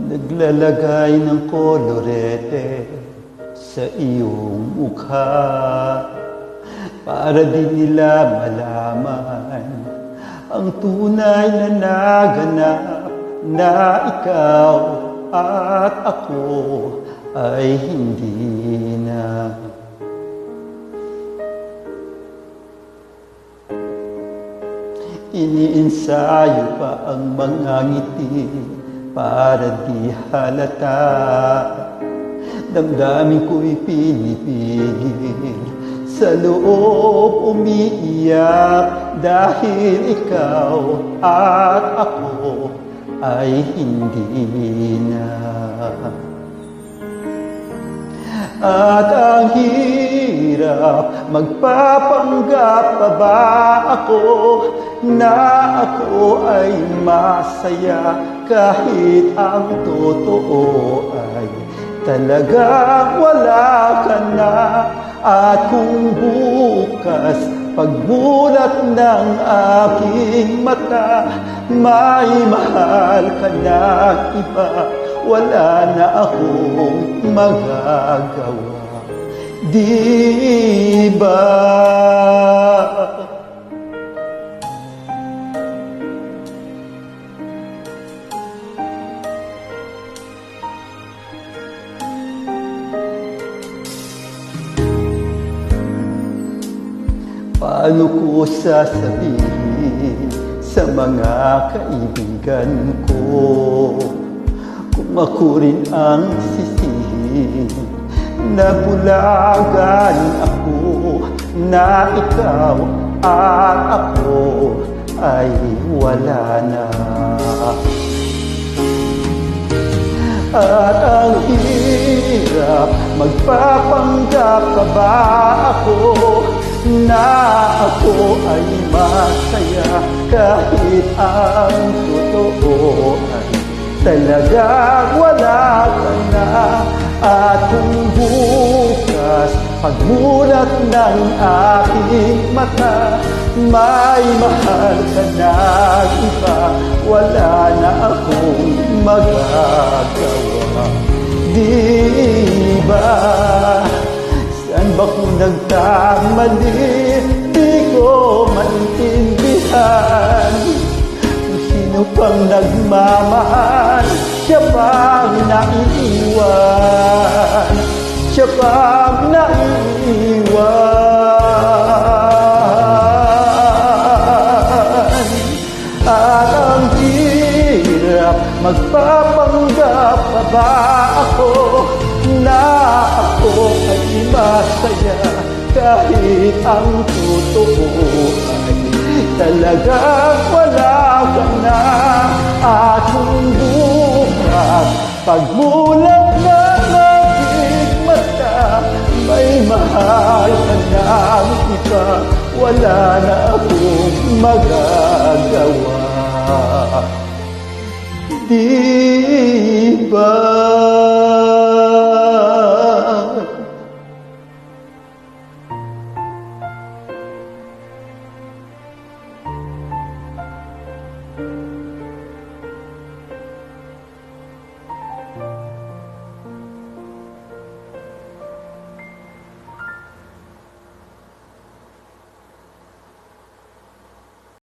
Naglalagay ng kolorete sa iyong mukha para di nila malaman ang tunay na naganap, na ikaw at ako ay hindi na. Iniinsayo pa ang mga ngiti para di halata. Damdamin ko'y pinipigil, sa loob umiiyak dahil ikaw at ako ay hindi na. At ang hirap, magpapanggap pa ba ako na ako ay masaya kahit ang totoo ay talagang wala ka na. At kung bukas pagbulat ng aking mata, may mahal ka na iba, wala na akong magagawa, di ba? Paano ko sasabihin sa mga kaibigan ko kung ako rin ang sisihin? Nabulagan ako na ikaw at ako ay wala na. At ang hirap, magpapanggap pa ba ako na ako ay masaya kahit ang totoo ay talagang wala ka na. At kung bukas pagmulat ng aking mata, may mahal ka na iba, wala na akong magagawa, di ba? Saan ba kung nagkamali? Di ko maintindihan. Kung sino pang nagmamahal, siya pang naiiwan, siya pang naiiwan. At ang hirap, magpapanggap pa ba ako na ako ay masaya kahit ang totoo ay talagang wala ka na. At kung bukas pagmulat na aking mata, may mahal ka na iba, wala na akong magagawa, di ba?